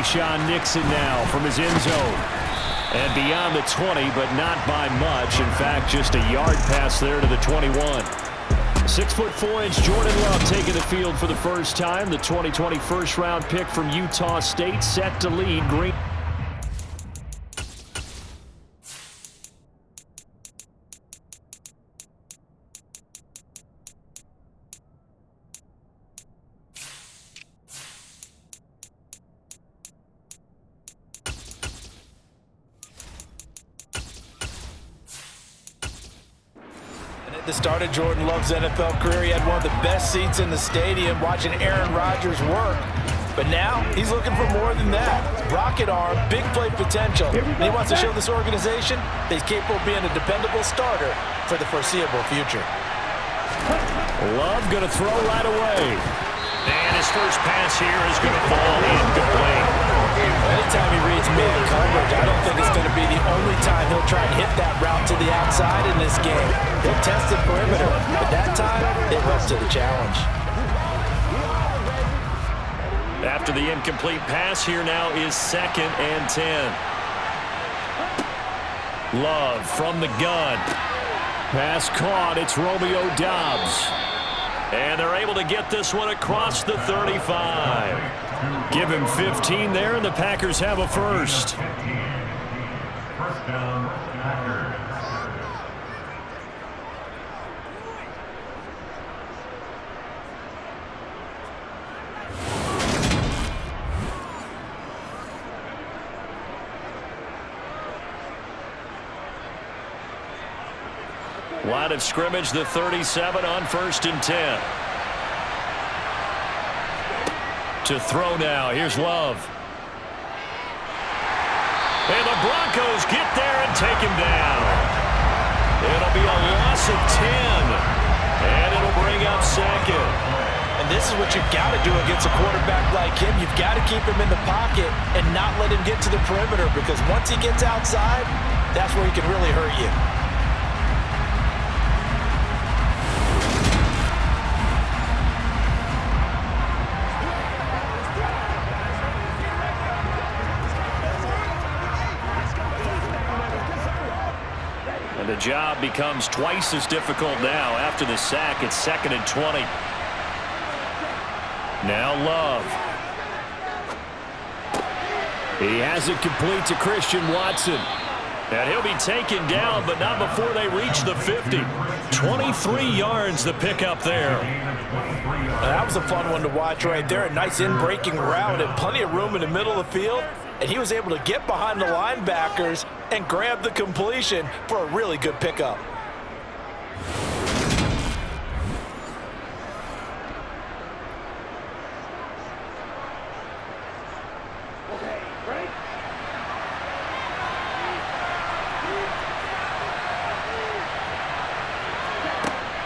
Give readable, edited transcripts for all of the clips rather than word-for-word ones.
Keyshawn Nixon now from his end zone. And beyond the 20, but not by much. In fact, just a yard pass there to the 21. 6'4" Jordan Love taking the field for the first time. The 2020 first-round pick from Utah State set to lead Green. At the start of Jordan Love's NFL career, he had one of the best seats in the stadium watching Aaron Rodgers work. But now he's looking for more than that. Rocket arm, big play potential. And he wants to show this organization that he's capable of being a dependable starter for the foreseeable future. Love going to throw right away. And his first pass here is going to fall incomplete. Anytime he reads man coverage, I don't think it's going to be the only time he'll try and hit that route to the outside in this game. He'll test the perimeter, but that time, it rose to the challenge. After the incomplete pass, here now is 2nd and 10. Love from the gun. Pass caught. It's Romeo Doubs. And they're able to get this one across the 35. Give him 15 there, and the Packers have a first. First down, Packers. Line of scrimmage, the 37 on 1st and 10. To throw now. Here's Love. And the Broncos get there and take him down. It'll be a loss of 10. And it'll bring up 2nd. And this is what you've got to do against a quarterback like him. You've got to keep him in the pocket and not let him get to the perimeter, because once he gets outside, that's where he can really hurt you. And the job becomes twice as difficult now after the sack. It's 2nd and 20. Now Love. He has it complete to Christian Watson. And he'll be taken down, but not before they reach the 50. 23 yards the pickup there. That was a fun one to watch right there. A nice in-breaking route and plenty of room in the middle of the field. And he was able to get behind the linebackers and grab the completion for a really good pickup.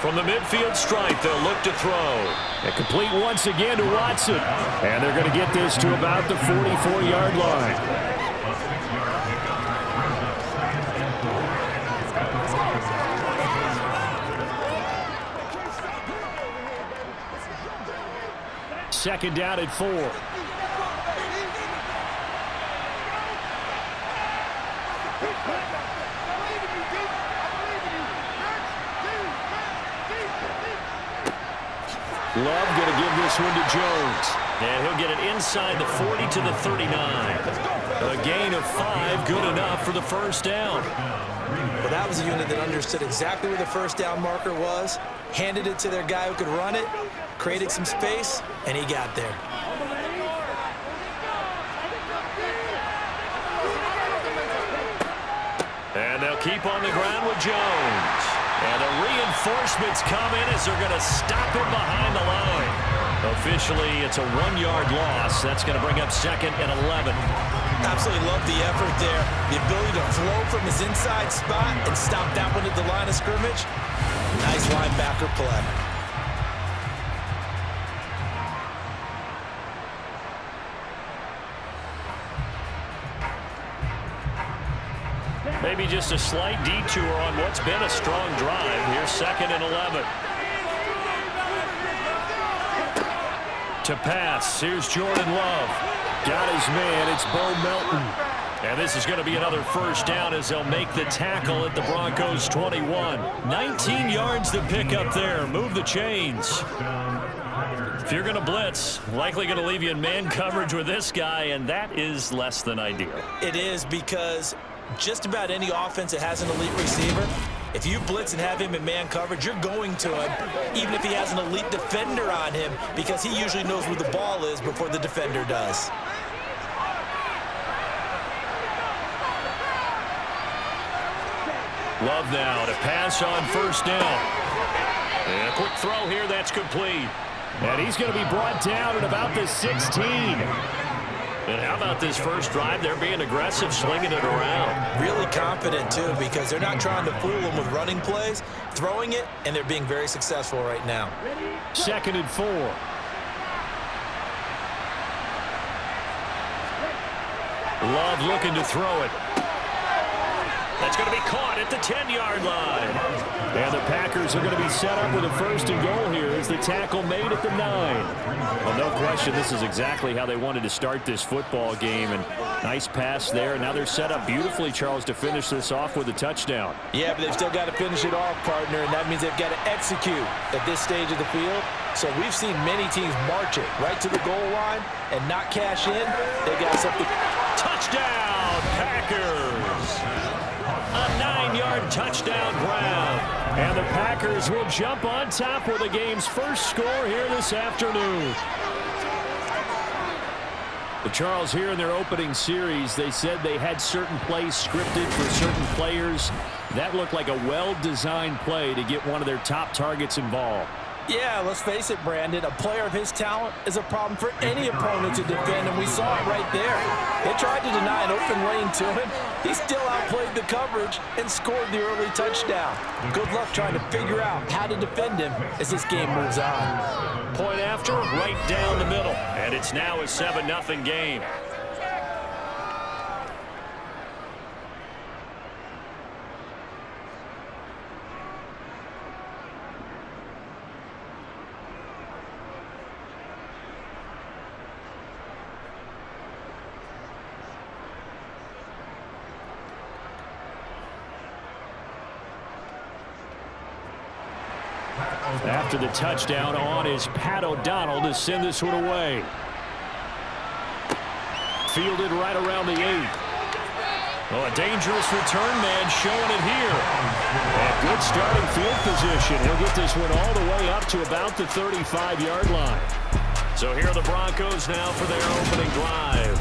From the midfield stripe, they'll look to throw. And complete once again to Watson. And they're going to get this to about the 44-yard line. Second down at 4. Love going to give this one to Jones. And he'll get it inside the 40 to the 39. A gain of 5, good enough for the first down. Well, that was a unit that understood exactly where the first down marker was, handed it to their guy who could run it, created some space, and he got there. And they'll keep on the ground with Jones. And the reinforcements come in as they're going to stop him behind the line. Officially, it's a 1-yard loss. That's going to bring up 2nd and 11. Absolutely love the effort there. The ability to flow from his inside spot and stop that one at the line of scrimmage. Nice linebacker play. Maybe just a slight detour on what's been a strong drive. Here's 2nd and 11. To pass, here's Jordan Love. Got his man. It's Bo Melton. And this is going to be another first down as they'll make the tackle at the Broncos 21. 19 yards to pick up there. Move the chains. If you're going to blitz, likely going to leave you in man coverage with this guy, and that is less than ideal. It is, because just about any offense that has an elite receiver, if you blitz and have him in man coverage, you're going to him, even if he has an elite defender on him, because he usually knows where the ball is before the defender does. Love now to pass on first down. And a quick throw here, that's complete. And he's going to be brought down at about the 16. And how about this first drive? They're being aggressive, slinging it around. Really confident, too, because they're not trying to fool him with running plays, throwing it, and they're being very successful right now. 2nd and 4. Love looking to throw it. That's going to be caught at the 10-yard line. And the Packers are going to be set up with a 1st and goal here as the tackle made at the 9. Well, no question, this is exactly how they wanted to start this football game. And nice pass there. And now they're set up beautifully, Charles, to finish this off with a touchdown. Yeah, but they've still got to finish it off, partner, and that means they've got to execute at this stage of the field. So we've seen many teams march it right to the goal line and not cash in. They got something. Touchdown, Packers! A 9-yard touchdown grab. And the Packers will jump on top with the game's first score here this afternoon. The Charles, here in their opening series, they said they had certain plays scripted for certain players. That looked like a well-designed play to get one of their top targets involved. Yeah, let's face it, Brandon. A player of his talent is a problem for any opponent to defend, and we saw it right there. They tried to deny an open lane to him. He still outplayed the coverage and scored the early touchdown. Good luck trying to figure out how to defend him as this game moves on. Point after, right down the middle. And it's now a 7-0 game. After the touchdown, on is Pat O'Donnell to send this one away. Fielded right around the 8. Oh, a dangerous return man showing it here. And good starting field position. He'll get this one all the way up to about the 35-yard line. So here are the Broncos now for their opening drive.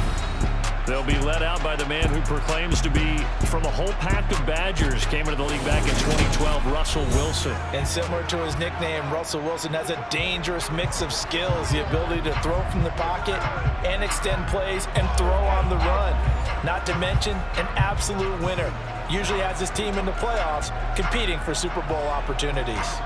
They'll be led out by the man who proclaims to be from a whole pack of Badgers. Came into the league back in 2012, Russell Wilson. And similar to his nickname, Russell Wilson has a dangerous mix of skills, the ability to throw from the pocket and extend plays and throw on the run. Not to mention an absolute winner. Usually has his team in the playoffs competing for Super Bowl opportunities.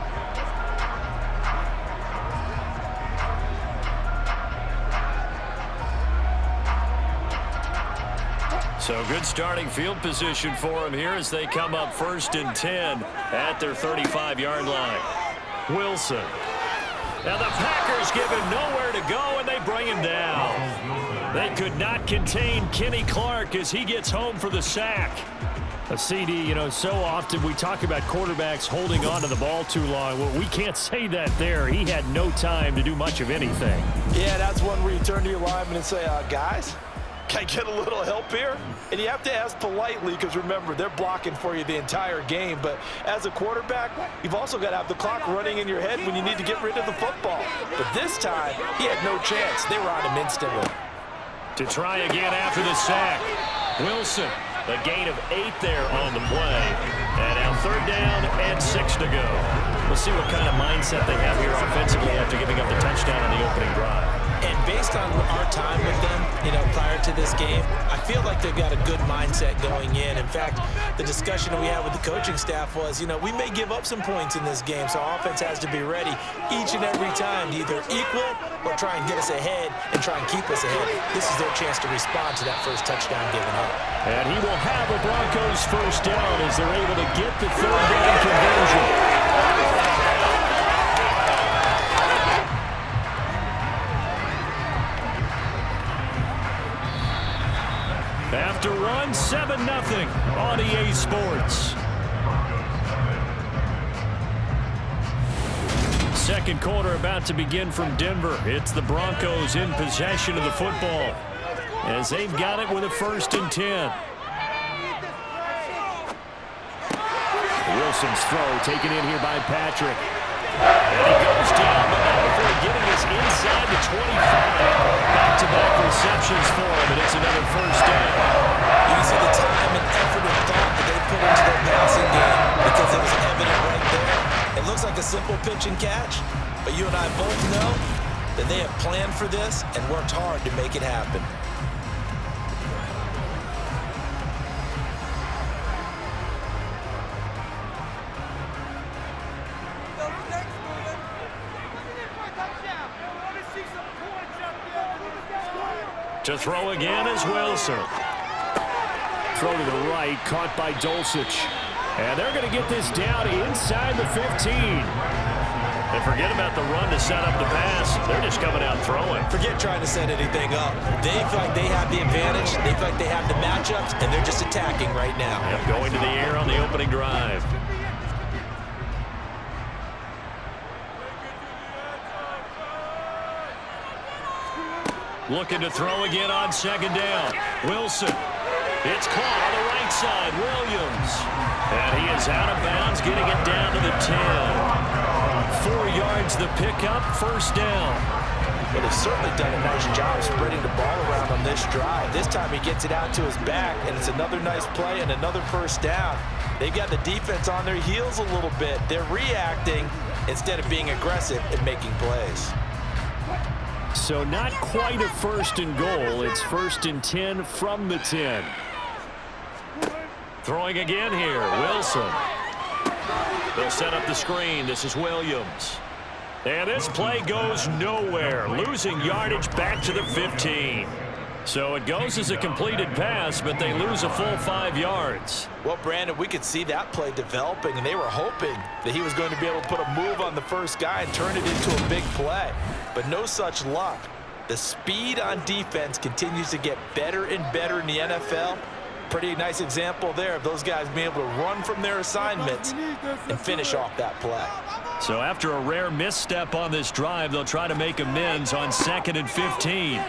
So good starting field position for him here as they come up 1st and 10 at their 35-yard line. Wilson. Now the Packers give him nowhere to go, and they bring him down. They could not contain Kenny Clark as he gets home for the sack. A CD, you know, so often we talk about quarterbacks holding on to the ball too long. Well, we can't say that there. He had no time to do much of anything. Yeah, that's one where you turn to your lineman and say, guys, can I get a little help here? And you have to ask politely because, remember, they're blocking for you the entire game. But as a quarterback, you've also got to have the clock running in your head when you need to get rid of the football. But this time, he had no chance. They were on him instantly. To try again after the sack. Wilson, a gain of 8 there on the play. And now 3rd down and 6 to go. We'll see what kind of mindset they have here offensively after giving up the touchdown on the opening drive. And based on our time with them, you know, prior to this game, I feel like they've got a good mindset going in. In fact, the discussion that we had with the coaching staff was, you know, we may give up some points in this game, so offense has to be ready each and every time to either equal or try and get us ahead and try and keep us ahead. This is their chance to respond to that first touchdown given up. And he will have a Broncos first down as they're able to get the 3rd down conversion. After one, 7-0 on EA Sports. Second quarter about to begin from Denver. It's the Broncos in possession of the football as they've got it with a 1st and 10. Wilson's throw taken in here by Patrick. And he goes down, but now before getting us inside the 25. Back-to-back receptions for him, and it's another 1st down. You can see the time and effort and thought that they put into their passing game because it was evident right there. It looks like a simple pitch and catch, but you and I both know that they have planned for this and worked hard to make it happen. To throw again is Wilson. Throw to the right, caught by Dulcich. And they're going to get this down inside the 15. And forget about the run to set up the pass. They're just coming out throwing. Forget trying to set anything up. They feel like they have the advantage. They feel like they have the matchups, and they're just attacking right now. Yep, going to the air on the opening drive. Looking to throw again on 2nd down. Wilson. It's caught on the right side. Williams. And he is out of bounds, getting it down to the 10. 4 yards the pickup, 1st down. Well, they've certainly done a nice job spreading the ball around on this drive. This time he gets it out to his back, and it's another nice play and another 1st down. They've got the defense on their heels a little bit. They're reacting instead of being aggressive and making plays. So not quite a 1st and goal. It's 1st and 10 from the 10. Throwing again here, Wilson. They'll set up the screen. This is Williams. And this play goes nowhere. Losing yardage back to the 15. So it goes as a completed pass, but they lose a full 5 yards. Well, Brandon, we could see that play developing, and they were hoping that he was going to be able to put a move on the first guy and turn it into a big play. But no such luck. The speed on defense continues to get better and better in the NFL. Pretty nice example there of those guys being able to run from their assignments and finish off that play. So after a rare misstep on this drive, they'll try to make amends on 2nd and 15.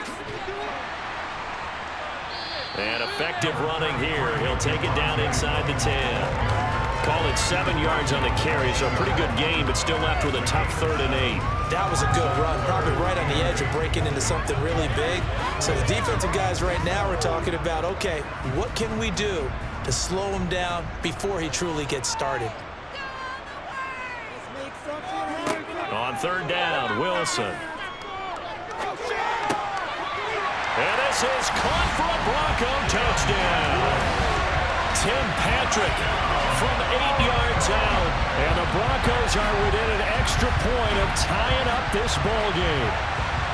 And effective running here. He'll take it down inside the 10. Call it 7 yards on the carry, so a pretty good game, but still left with a tough 3rd and 8. That was a good run, probably right on the edge of breaking into something really big. So the defensive guys right now are talking about, okay, what can we do to slow him down before he truly gets started? On 3rd down, Wilson. And this is caught for a Bronco touchdown. Tim Patrick from 8 yards out. And the Broncos are within an extra point of tying up this ball game.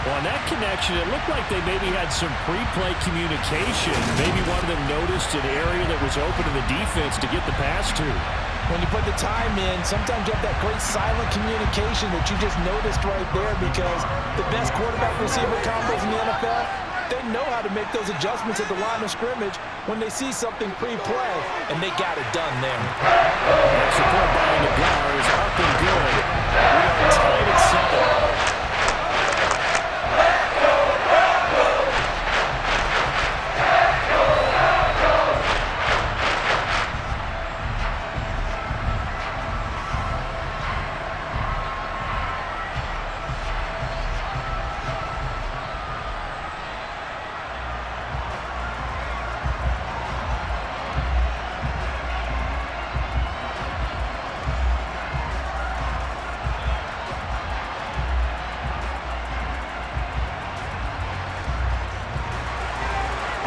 Well, on that connection, it looked like they maybe had some pre-play communication. Maybe one of them noticed an area that was open to the defense to get the pass to. When you put the time in, sometimes you have that great silent communication that you just noticed right there, because the best quarterback-receiver combos in the NFL, they know how to make those adjustments at the line of scrimmage when they see something pre-play, and they got it done there. That support by Nagar is up and good. We are tied at 7.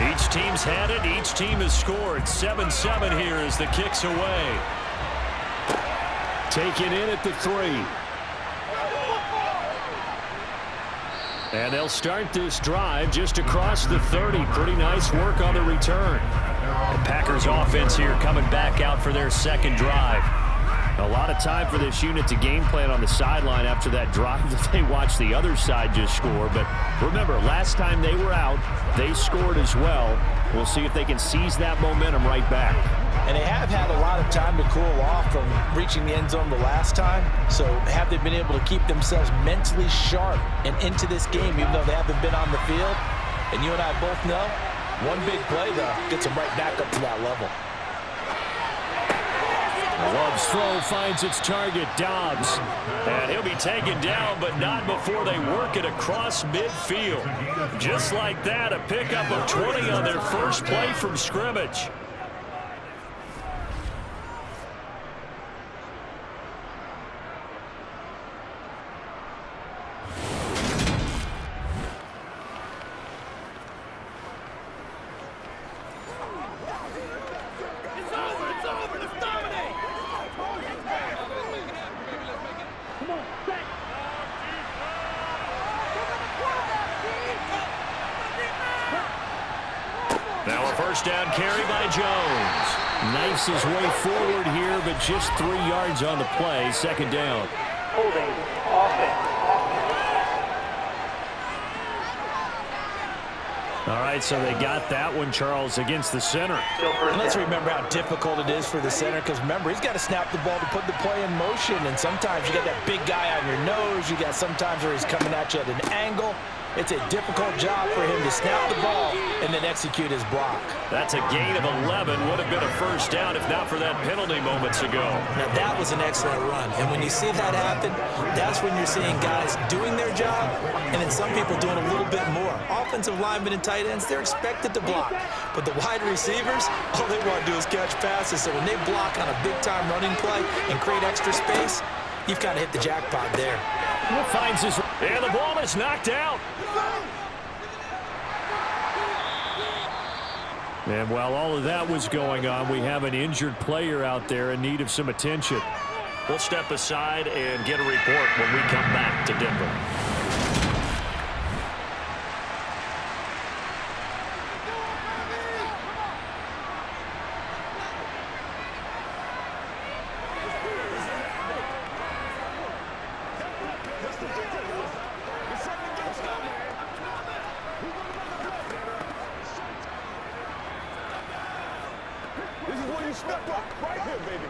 Each team's had it. Each team has scored. 7-7 here as the kick's away. Taken in at the 3. And they'll start this drive just across the 30. Pretty nice work on the return. The Packers offense here coming back out for their 2nd drive. A lot of time for this unit to game plan on the sideline after that drive that they watched the other side just score. But remember, last time they were out, they scored as well. We'll see if they can seize that momentum right back. And they have had a lot of time to cool off from reaching the end zone the last time. So have they been able to keep themselves mentally sharp and into this game, even though they haven't been on the field? And you and I both know, one big play, though, gets them right back up to that level. Love's throw finds its target, Dobbs. And he'll be taken down, but not before they work it across midfield. Just like that, a pickup of 20 on their first play from scrimmage. Now a first down carry by Jones. Knifes his way forward here, but just 3 yards on the play. Second down. Holding offense. All right, so they got that one, Charles, against the center. And let's remember how difficult it is for the center, because remember, he's got to snap the ball to put the play in motion, and sometimes you got that big guy on your nose. You got sometimes where he's coming at you at an angle. It's a difficult job for him to snap the ball and then execute his block. That's a gain of 11. Would have been a first down if not for that penalty moments ago. Now, that was an excellent run. And when you see that happen, that's when you're seeing guys doing their job and then some people doing a little bit more. Offensive linemen and tight ends, they're expected to block. But the wide receivers, all they want to do is catch passes. So when they block on a big-time running play and create extra space, you've kind of hit the jackpot there. Finds his... And the ball is knocked out. And while all of that was going on, we have an injured player out there in need of some attention. We'll step aside and get a report when we come back to Denver. Step up right here, baby.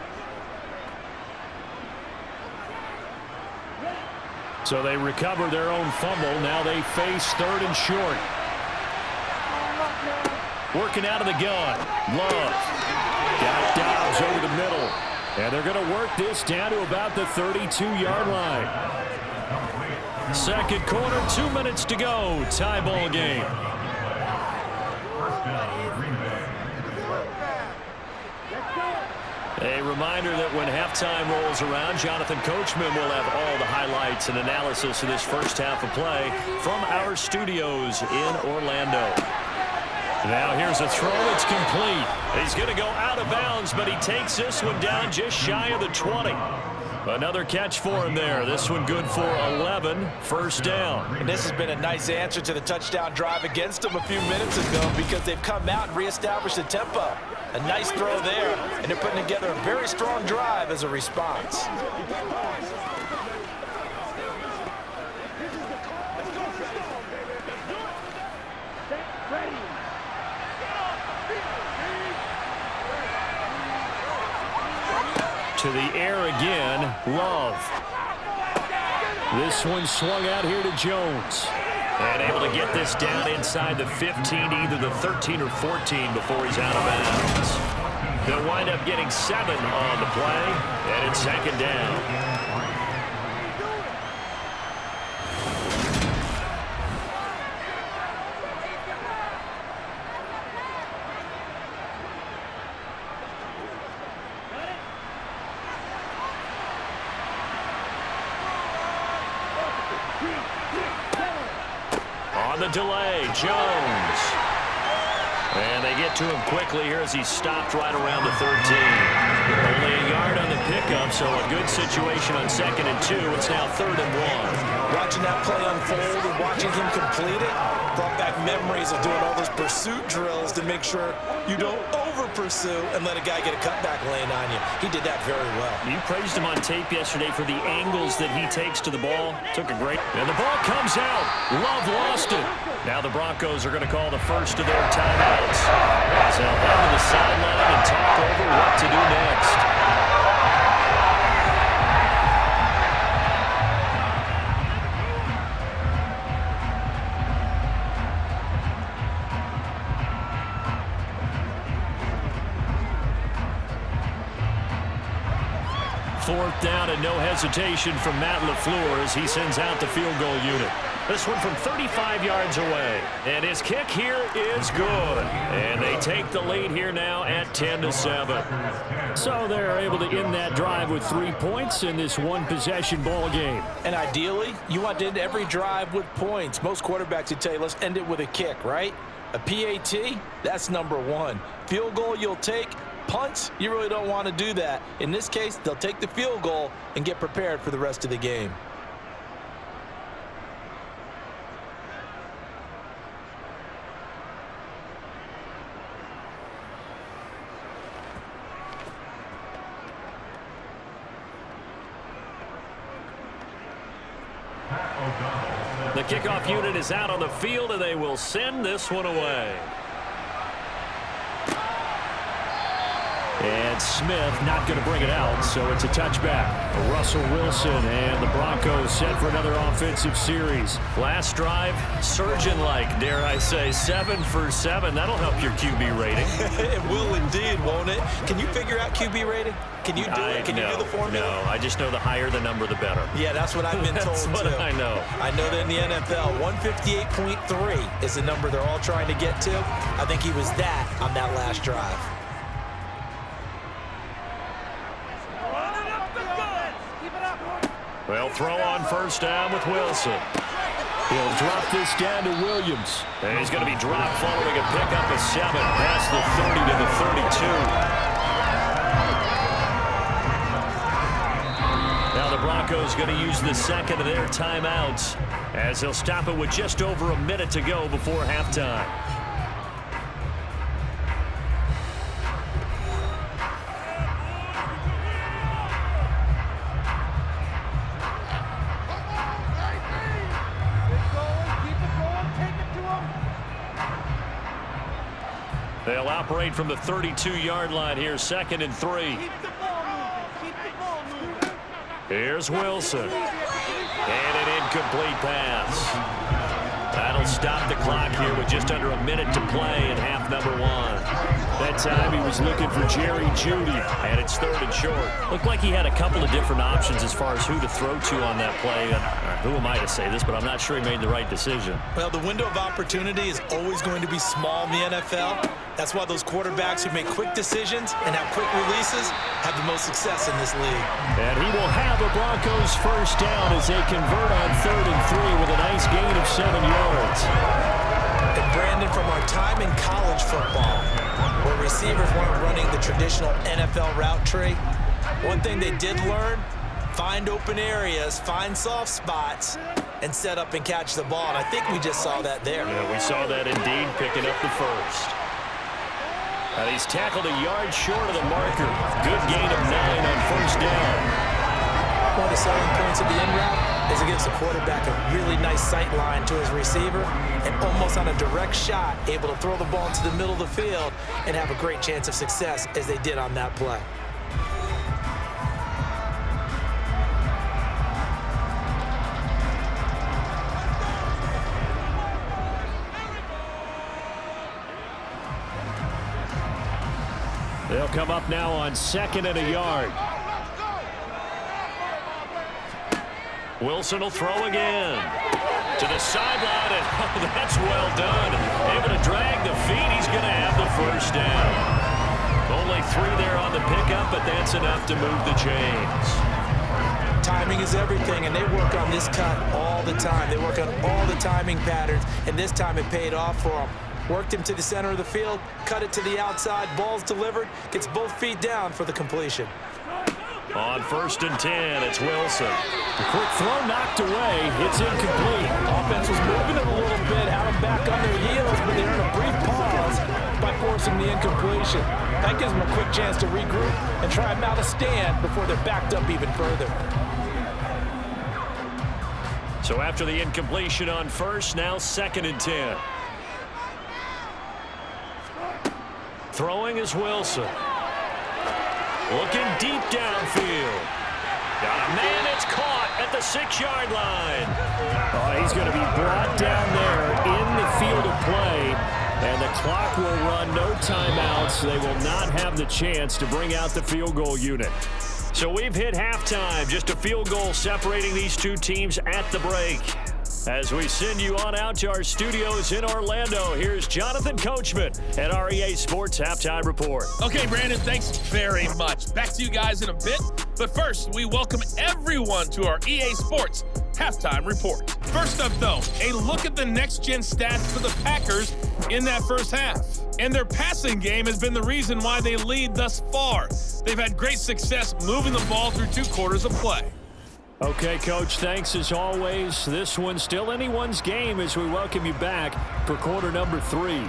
So they recover their own fumble. Now they face third and short. Working out of the gun. Love. Got Dobbs over the middle. And they're going to work this down to about the 32-yard line. Second quarter, 2 minutes to go. Tie ball game. First down, Green Bay. A reminder that when halftime rolls around, Jonathan Coachman will have all the highlights and analysis of this first half of play from our studios in Orlando. Now here's a throw. It's complete. He's going to go out of bounds, but he takes this one down just shy of the 20. Another catch for him there. This one good for 11. First down. And this has been a nice answer to the touchdown drive against them a few minutes ago, because they've come out and reestablished the tempo. A nice throw there, and they're putting together a very strong drive as a response. To the air again, Love. This one swung out here to Jones. And able to get this down inside the 15, either the 13 or 14 before he's out of bounds. They'll wind up getting 7 on the play, and it's second down. On the delay, Jones. And they get to him quickly here as he's stopped right around the 13. Only a yard on the pickup, so a good situation on 2nd and 2. It's now 3rd and 1. Watching that play unfold and watching him complete it brought back memories of doing all those pursuit drills to make sure you don't over-pursue and let a guy get a cutback lane on you. He did that very well. You praised him on tape yesterday for the angles that he takes to the ball. Took a great... And the ball comes out. Love lost it. Now the Broncos are going to call the first of their timeouts. As they'll head to the sideline and talk over what to do next. Fourth down and no hesitation from Matt LaFleur as he sends out the field goal unit. This one from 35 yards away. And his kick here is good. And they take the lead here now at 10-7. So they're able to end that drive with 3 points in this one-possession ball game. And ideally, you want to end every drive with points. Most quarterbacks would tell you, let's end it with a kick, right? A PAT, that's number one. Field goal you'll take. Punts, you really don't want to do that. In this case, they'll take the field goal and get prepared for the rest of the game. The kickoff unit is out on the field, and they will send this one away. And Smith not going to bring it out, so it's a touchback. Russell Wilson and the Broncos set for another offensive series. Last drive, surgeon-like, dare I say, 7 for 7. That'll help your QB rating. It will indeed, won't it? Can you figure out QB rating? Can you do it? Can you do the formula? No, I just know the higher the number, the better. Yeah, that's what I've been told, That's what I know. I know that in the NFL, 158.3 is the number they're all trying to get to. I think he was that on that last drive. Well, throw on first down with Wilson. He'll drop this down to Williams. And he's going to be dropped following a pickup of 7 past the 30 to the 32. Now the Broncos going to use the second of their timeouts as they'll stop it with just over a minute to go before halftime. They'll operate from the 32-yard line here, 2nd and 3. Here's Wilson. And an incomplete pass. That'll stop the clock here with just under a minute to play in half number 1. That time he was looking for Jerry Jeudy, and it's 3rd and short. Looked like he had a couple of different options as far as who to throw to on that play. Who am I to say this, but I'm not sure he made the right decision. Well, the window of opportunity is always going to be small in the NFL. That's why those quarterbacks who make quick decisions and have quick releases have the most success in this league. And he will have the Broncos first down as they convert on 3rd and 3 with a nice gain of 7 yards. And Brandon, from our time in college football, where receivers weren't running the traditional NFL route tree, one thing they did learn, find open areas, find soft spots, and set up and catch the ball. And I think we just saw that there. Yeah, we saw that indeed, picking up the first. And he's tackled a yard short of the marker. Good gain of 9 on first down. One of the selling points of the in route is it gives the quarterback a really nice sight line to his receiver and almost on a direct shot able to throw the ball into the middle of the field and have a great chance of success as they did on that play. They'll come up now on 2nd and a yard. Wilson will throw again. To the sideline, and oh, that's well done. Able to drag the feet. He's going to have the first down. Only 3 there on the pickup, but that's enough to move the chains. Timing is everything, and they work on this cut all the time. They work on all the timing patterns, and this time it paid off for them. Worked him to the center of the field, cut it to the outside, ball's delivered, gets both feet down for the completion. On 1st and 10, it's Wilson. The quick throw knocked away. It's incomplete. Offense was moving it a little bit, had them back on their heels, but they earned a brief pause by forcing the incompletion. That gives them a quick chance to regroup and try and mount a stand before they're backed up even further. So after the incompletion on 1st, now 2nd and 10. Throwing is Wilson. Looking deep downfield. Got a man that's caught at the 6-yard line. Oh, he's going to be brought down there in the field of play, and the clock will run, no timeouts. They will not have the chance to bring out the field goal unit. So we've hit halftime. Just a field goal separating these two teams at the break. As we send you on out to our studios in Orlando, here's Jonathan Coachman at our EA Sports Halftime Report. Okay, Brandon, thanks very much. Back to you guys in a bit. But first, we welcome everyone to our EA Sports Halftime Report. First up, though, a look at the next-gen stats for the Packers in that first half. And their passing game has been the reason why they lead thus far. They've had great success moving the ball through 2 quarters of play. Okay, Coach, thanks as always. This one's still anyone's game as we welcome you back for quarter number 3.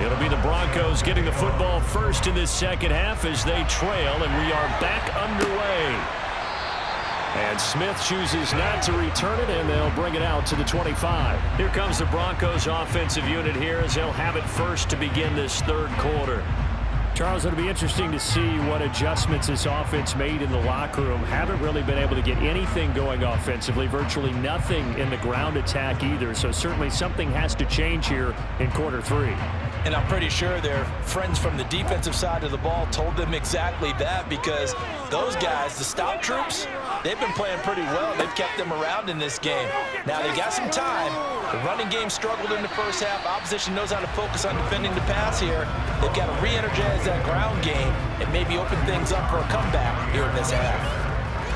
It'll be the Broncos getting the football first in this second half as they trail, and we are back underway. And Smith chooses not to return it, and they'll bring it out to the 25. Here comes the Broncos offensive unit here as they'll have it first to begin this 3rd quarter. Charles, it'll be interesting to see what adjustments this offense made in the locker room. Haven't really been able to get anything going offensively, virtually nothing in the ground attack either. So certainly something has to change here in quarter 3. And I'm pretty sure their friends from the defensive side of the ball told them exactly that, because those guys, the stop troops, they've been playing pretty well. They've kept them around in this game. Now, they got some time. The running game struggled in the first half. Opposition knows how to focus on defending the pass here. They've got to re-energize that ground game and maybe open things up for a comeback here in this half.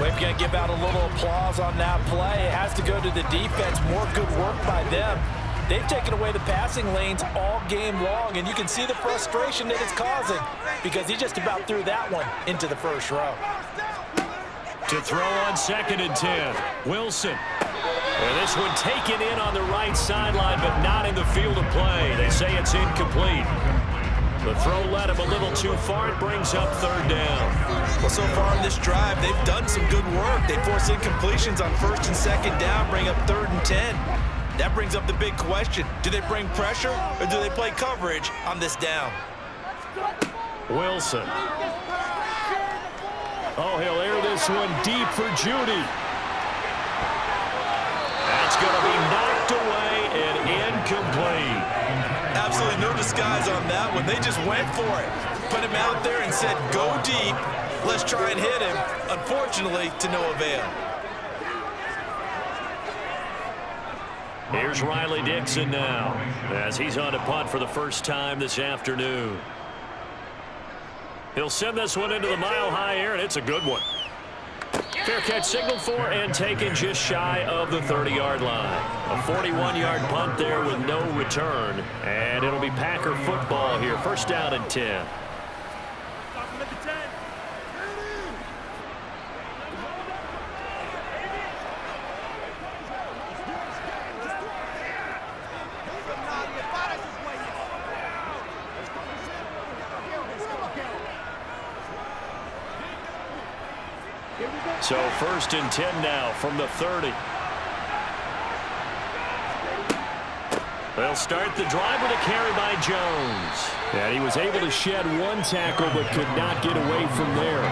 We're going to give out a little applause on that play. It has to go to the defense. More good work by them. They've taken away the passing lanes all game long, and you can see the frustration that it's causing because he just about threw that one into the first row. To throw on 2nd and 10, Wilson. And this one taken in on the right sideline, but not in the field of play. They say it's incomplete. The throw led him a little too far. It brings up 3rd down. Well, so far in this drive, they've done some good work. They force incompletions on 1st and 2nd down, bring up 3rd and 10. That brings up the big question. Do they bring pressure or do they play coverage on this down? Wilson. Oh, he'll air this one deep for Judy. That's going to be knocked away and incomplete. Absolutely no disguise on that one. They just went for it. Put him out there and said, go deep. Let's try and hit him. Unfortunately, to no avail. Here's Riley Dixon now as he's on to punt for the first time this afternoon. He'll send this one into the mile-high air, and it's a good one. Fair catch signaled for and taken just shy of the 30-yard line. A 41-yard punt there with no return, and it'll be Packer football here. 1st down and 10. So 1st and 10 now from the 30. They'll start the drive with a carry by Jones. And he was able to shed 1 tackle but could not get away from there.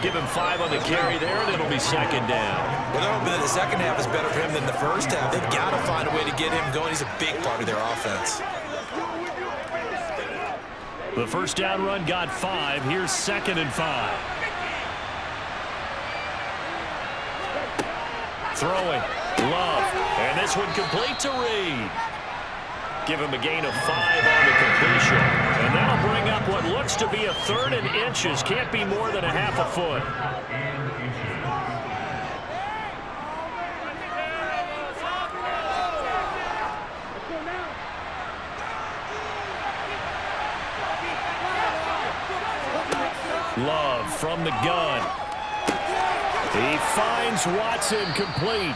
Give him 5 on the carry there, and it'll be 2nd down. Well, they're hoping that the second half is better for him than the first half. They've got to find a way to get him going. He's a big part of their offense. The first down run got 5. Here's 2nd and 5. Throwing. Love. And this one complete to Reed. Give him a gain of 5 on the completion. And that'll bring up what looks to be a 3rd and inches. Can't be more than a half a foot. Love from the gun. He finds Watson complete.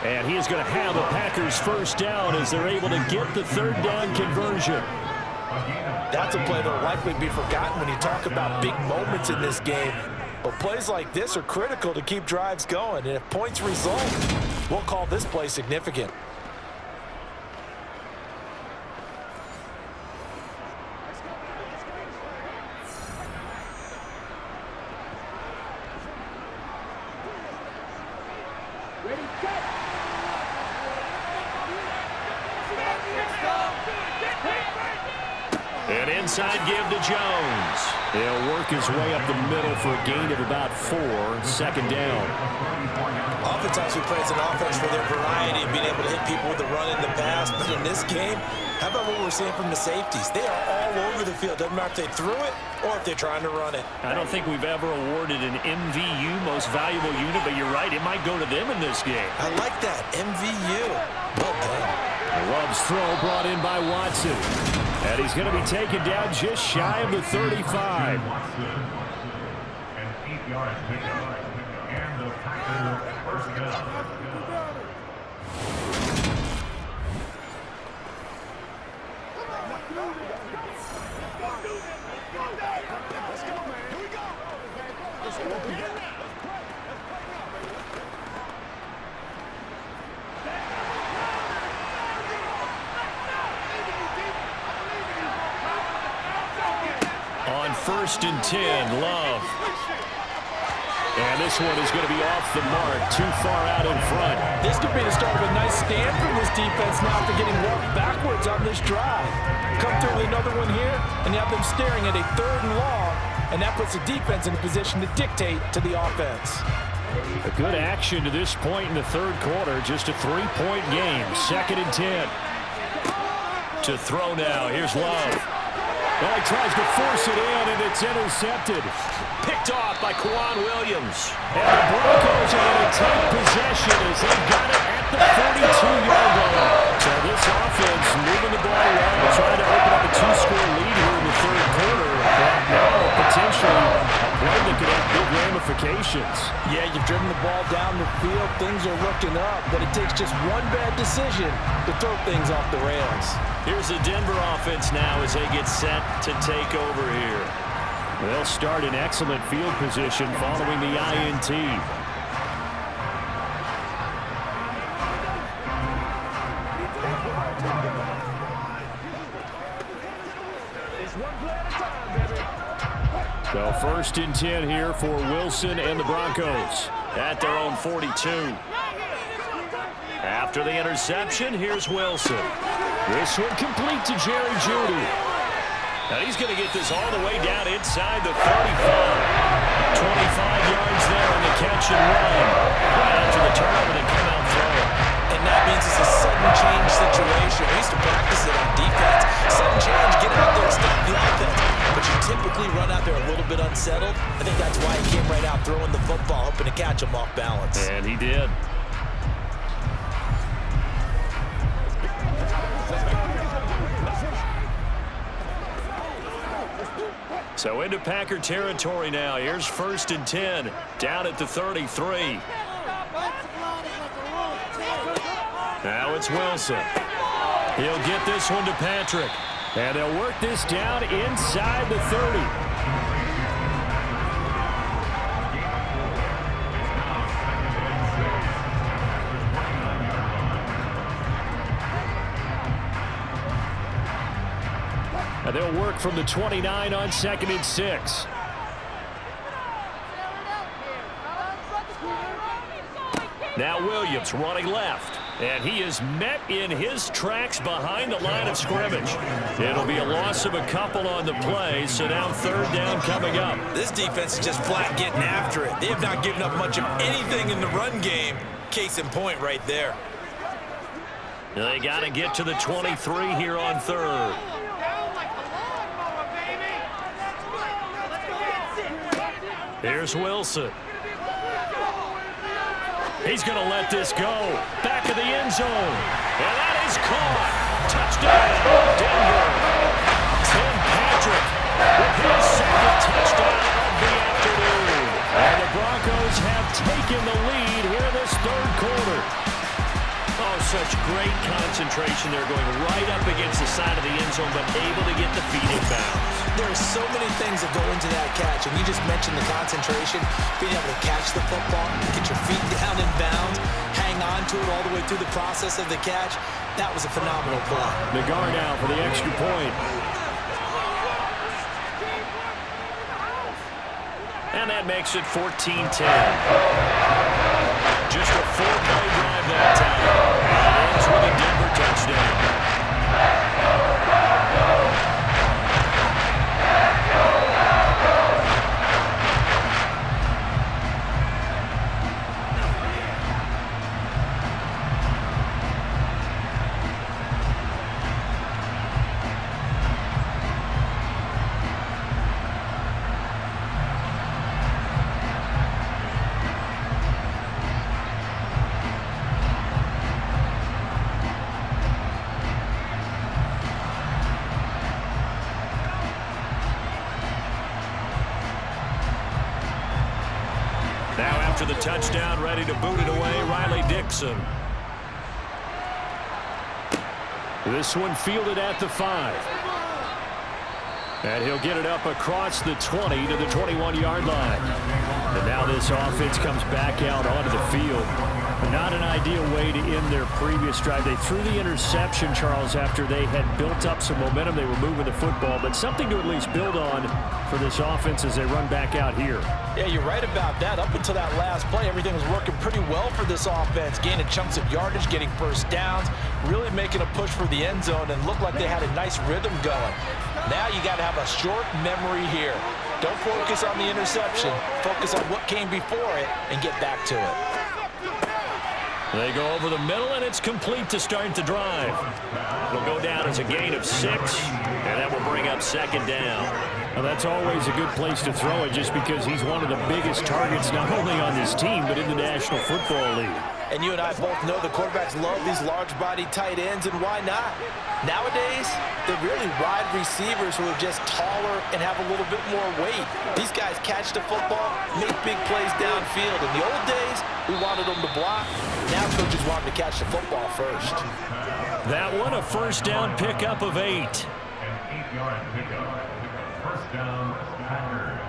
And he is going to have a Packers first down as they're able to get the 3rd down conversion. That's a play that will likely be forgotten when you talk about big moments in this game. But plays like this are critical to keep drives going. And if points result, we'll call this play significant. An inside give to Jones. He'll work his way up the middle for a gain of about 4. 2nd down. Oftentimes we praise an offense for their variety of being able to hit people with the run and the pass. But in this game, how about what we're seeing from the safeties? They are all over the field. Doesn't matter if they threw it or if they're trying to run it. I don't think we've ever awarded an MVU, most valuable unit, but you're right, it might go to them in this game. I like that. MVU. Well done. Love's throw brought in by Watson. And he's going to be taken down just shy of the 35. And 8 yards pickup. And the Packers first down. On 1st and 10, Love. And this one is going to be off the mark, too far out in front. This could be the start of a nice stand from this defense now after getting walked backwards on this drive. Come through with another one here, and you have them staring at a 3rd and long, and that puts the defense in a position to dictate to the offense. A good action to this point in the 3rd quarter, just a 3-point game. 2nd and 10. To throw now, here's Love. Well, he tries to force it in, and it's intercepted. Picked off by Quan Williams. And the Broncos are going to take possession as they've got it at the 42-yard line. So this offense moving the ball around, trying to open up a 2-score lead here in the 3rd quarter. But now potentially a play that could have big ramifications. Yeah, you've driven the ball down the field. Things are looking up, but it takes just one bad decision to throw things off the rails. Here's the Denver offense now as they get set to take over here. They'll start in excellent field position following the INT. So 1st and 10 here for Wilson and the Broncos at their own 42. After the interception, here's Wilson. This one complete to Jerry Jeudy. Now he's going to get this all the way down inside the 35. 25 yards there on the catch and run. Right after the turnover, they come out throwing. And that means it's a sudden change situation. We used to practice it on defense. Sudden change, get out there and stop the offense. But you typically run out there a little bit unsettled. I think that's why he came right out throwing the football, hoping to catch him off balance. And he did. So into Packer territory now. Here's 1st and 10, down at the 33. Now it's Wilson. He'll get this one to Patrick. And they'll work this down inside the 30. And they'll work from the 29 on 2nd and 6. Now Williams running left. And he is met in his tracks behind the line of scrimmage. It'll be a loss of a couple on the play, so now third down coming up. This defense is just flat getting after it. They have not given up much of anything in the run game. Case in point right there. They got to get to the 23 here on third. Here's Wilson. He's going to let this go. Back of the end zone. And that is caught. Touchdown, Denver. Tim Patrick with his second touchdown of the afternoon. And the Broncos have taken the lead here this third quarter. Oh, such great concentration. They're going right up against the side of the end zone, but able to get the feet in bounds. There are so many things that go into that catch, and you just mentioned the concentration, being able to catch the football, get your feet down in bounds, hang on to it all the way through the process of the catch. That was a phenomenal play. Nagar now for the extra point. And that makes it 14-10. Just a 4-play drive that time. And it ends with a Denver touchdown. After the touchdown, ready to boot it away, Riley Dixon. This one fielded at the 5. And he'll get it up across the 20 to the 21-yard line. And now this offense comes back out onto the field. Not an ideal way to end their previous drive. They threw the interception, Charles, after they had built up some momentum. They were moving the football, but something to at least build on for this offense as they run back out here. Yeah, you're right about that. Up until that last play, everything was working pretty well for this offense, gaining chunks of yardage, getting first downs, really making a push for the end zone, and looked like they had a nice rhythm going. Now you got to have a short memory here. Don't focus on the interception. Focus on what came before it and get back to it. They go over the middle, and it's complete to start the drive. It'll go down as a gain of 6, and that will bring up second down. Well, that's always a good place to throw it just because he's one of the biggest targets not only on this team but in the National Football League. And you and I both know the quarterbacks love these large-body tight ends, and why not? Nowadays, they're really wide receivers who are just taller and have a little bit more weight. These guys catch the football, make big plays downfield. In the old days, we wanted them to block. Now coaches want them to catch the football first. That one, a first down pickup of 8. An 8-yard pickup. First down, Packers.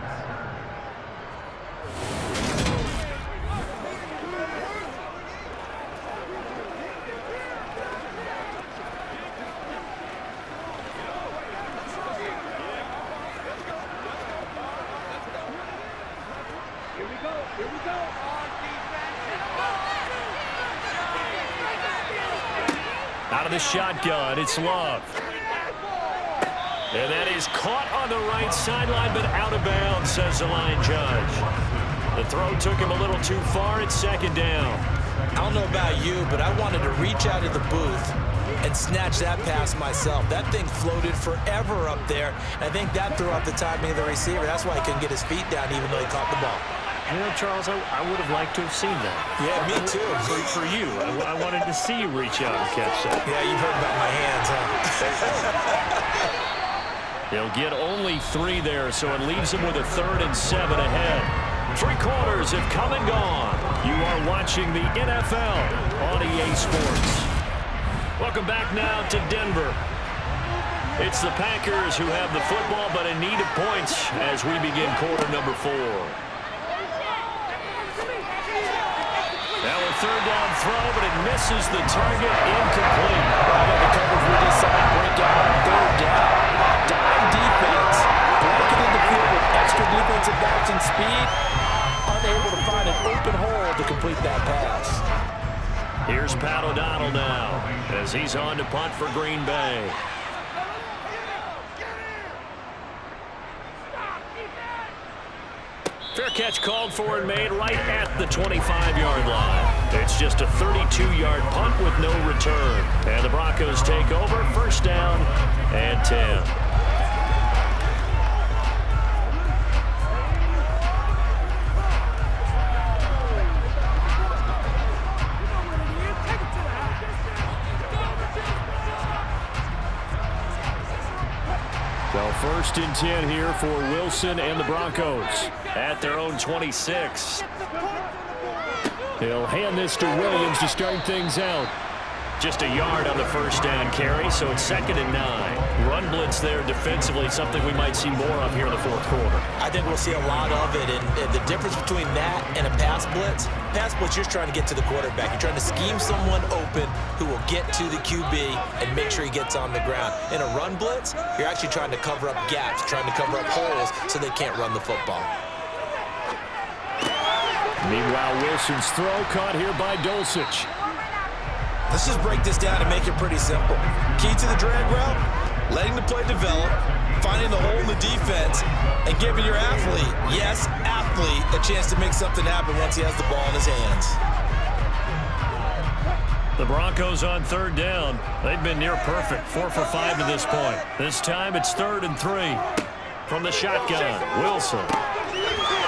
Out of the shotgun, it's Love. And that is caught on the right sideline, but out of bounds, says the line judge. The throw took him a little too far. It's second down. I don't know about you, but I wanted to reach out of the booth and snatch that pass myself. That thing floated forever up there. I think that threw off the timing of the receiver. That's why he couldn't get his feet down even though he caught the ball. You know, Charles, I would have liked to have seen that. Yeah, me too. For you. I wanted to see you reach out and catch that. Yeah, you've heard about my hands, huh? They'll get only 3 there, so it leaves them with a 3rd and 7 ahead. 3 quarters have come and gone. You are watching the NFL on EA Sports. Welcome back now to Denver. It's the Packers who have the football, but in need of points as we begin quarter number 4. Now a 3rd down throw, but it misses the target, incomplete. How about the coverage we just saw break out on 3rd down? Dime defense, blanketed the field with extra defensive backs and speed, unable to find an open hole to complete that pass. Here's Pat O'Donnell now as he's on to punt for Green Bay. Fair catch called for and made right at the 25-yard line. It's just a 32-yard punt with no return. And the Broncos take over, first down and 10. So first and 10 here for Wilson and the Broncos at their own 26. He'll hand this to Williams to start things out. Just a yard on the first down carry, so it's 2nd and 9. Run blitz there defensively, something we might see more of here in the fourth quarter. I think we'll see a lot of it, and the difference between that and a pass blitz, you're just trying to get to the quarterback. You're trying to scheme someone open who will get to the QB and make sure he gets on the ground. In a run blitz, you're actually trying to cover up gaps, trying to cover up holes so they can't run the football. Meanwhile, Wilson's throw caught here by Dulcich. Let's just break this down and make it pretty simple. Key to the drag route, letting the play develop, finding the hole in the defense, and giving your athlete, yes, athlete, a chance to make something happen once he has the ball in his hands. The Broncos on third down. They've been near perfect, 4 for 5 to this point. This time it's 3rd and 3. From the shotgun, Wilson.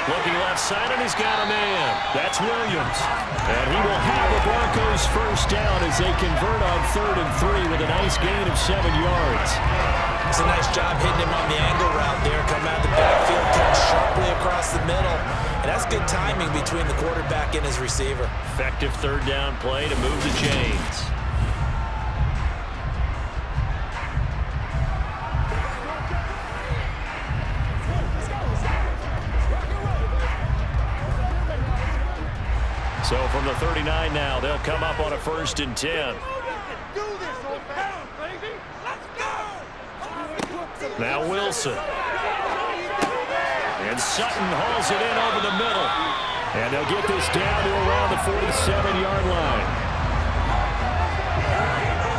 Looking left side, and he's got a man. That's Williams. And he will have the Broncos first down as they convert on 3rd and 3 with a nice gain of 7 yards. It's a nice job hitting him on the angle route there. Come out the backfield, cut sharply across the middle. And that's good timing between the quarterback and his receiver. Effective third down play to move the chains. So from the 39 now, they'll come up on a 1st and 10. Now Wilson. And Sutton hauls it in over the middle. And they'll get this down to around the 47-yard line.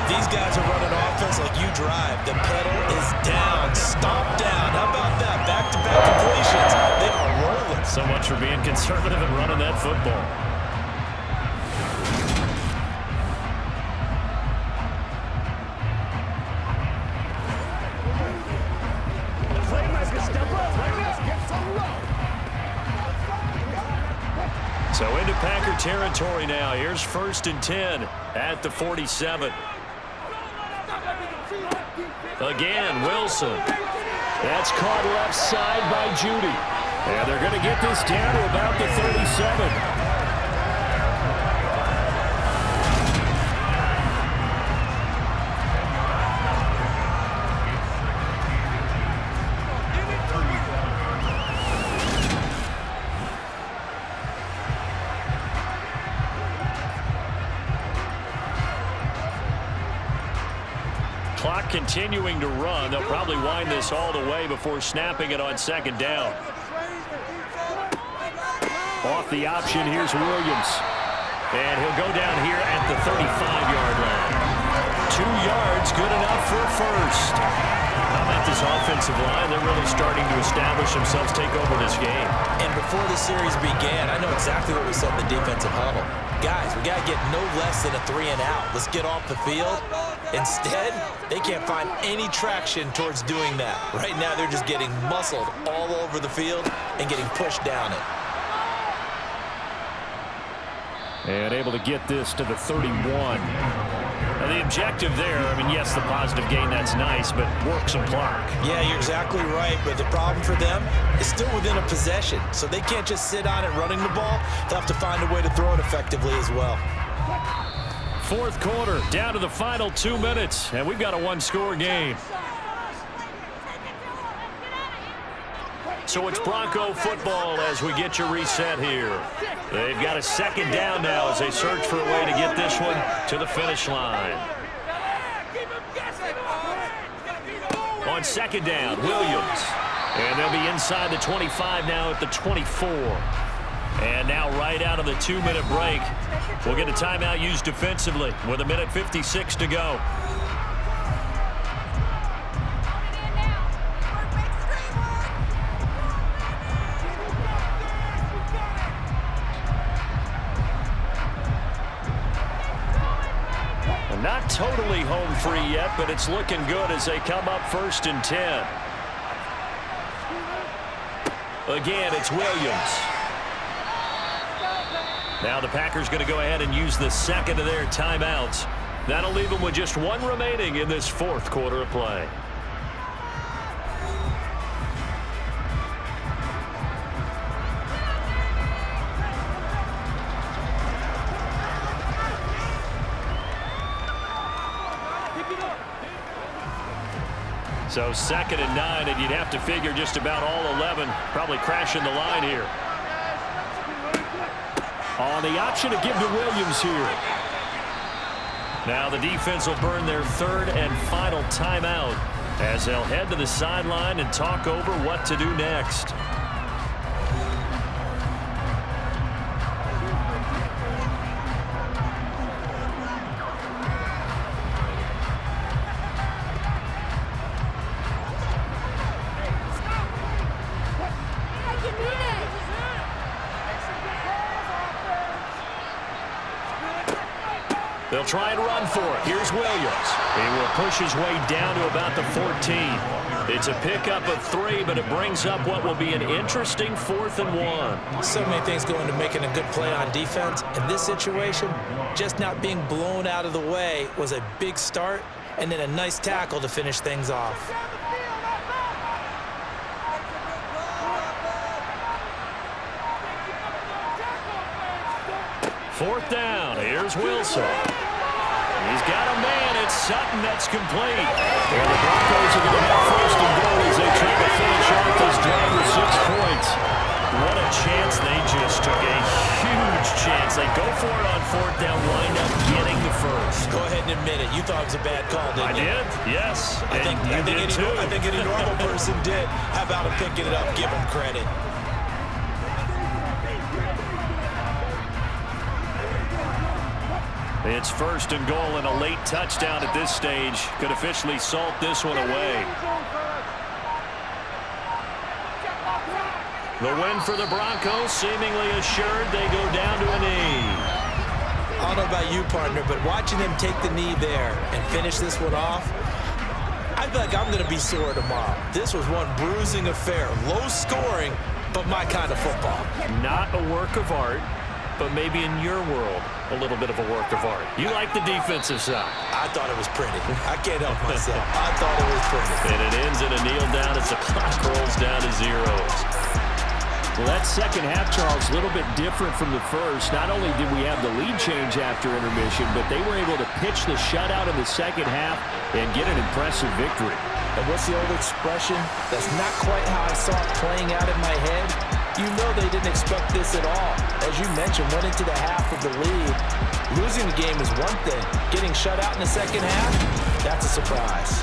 These guys are running offense like you drive. The pedal is down, stomp down. How about that? Back-to-back completions. They are rolling. So much for being conservative and running that football. So into Packer territory now. Here's 1st and 10 at the 47. Again, Wilson. That's caught left side by Judy. And they're going to get this down to about the 37. Clock continuing to run. They'll probably wind this all the way before snapping it on 2nd down. Off the option, here's Williams. And he'll go down here at the 35-yard line. 2 yards, good enough for a first. How about this offensive line? They're really starting to establish themselves, take over this game. And before the series began, I know exactly what we said in the defensive huddle. Guys, we got to get no less than a 3 and out. Let's get off the field. Instead, they can't find any traction towards doing that. Right now, they're just getting muscled all over the field and getting pushed down it. And able to get this to the 31. Now the objective there, I mean, yes, the positive gain, that's nice, but work some clock. Yeah, you're exactly right, but the problem for them is still within a possession, so they can't just sit on it running the ball. They'll have to find a way to throw it effectively as well. Fourth quarter, down to the final 2 minutes, and we've got a 1-score game. So it's Bronco football as we get your reset here. They've got a 2nd down now as they search for a way to get this one to the finish line. On 2nd down, Williams. And they'll be inside the 25 now at the 24. And now right out of the 2-minute break, we'll get a timeout used defensively with 1:56 to go. Not totally home free yet, but it's looking good as they come up 1st and 10. Again, it's Williams. Now the Packers going to go ahead and use the second of their timeouts. That'll leave them with just one remaining in this 4th quarter of play. So 2nd and 9, and you'd have to figure just about all 11 probably crashing the line here. On the option to give to Williams here. Now the defense will burn their 3rd and final timeout as they'll head to the sideline and talk over what to do next. They'll try and run for it. Here's Williams. He will push his way down to about the 14. It's a pickup of 3, but it brings up what will be an interesting 4th and 1. So many things go into making a good play on defense. In this situation, just not being blown out of the way was a big start, and then a nice tackle to finish things off. 4th down. Here's Wilson. He's got a man. It's Sutton that's complete. And the Broncos are going to have 1st and goal as they try to finish off this drive with 6 points. What a chance they just took. A huge chance. They go for it on 4th down, wind up getting the 1st. Go ahead and admit it. You thought it was a bad call, didn't you? I did, yes. I think any normal person did. How about him picking it up? Give him credit. It's 1st and goal, and a late touchdown at this stage could officially salt this one away. The win for the Broncos, seemingly assured. They go down to a knee. I don't know about you, partner, but watching them take the knee there and finish this one off, I feel like I'm going to be sore tomorrow. This was one bruising affair. Low scoring, but my kind of football. Not a work of art, but maybe in your world, a little bit of a work of art. You like the defensive side. I thought it was pretty. I can't help myself. I thought it was pretty. And it ends in a kneel down as the clock rolls down to 0. Well, that second half, Charles, a little bit different from the first. Not only did we have the lead change after intermission, but they were able to pitch the shutout in the second half and get an impressive victory. And what's the old expression? That's not quite how I saw it playing out in my head. You know they didn't expect this at all. As you mentioned, went into the half of the lead. Losing the game is one thing. Getting shut out in the second half, that's a surprise.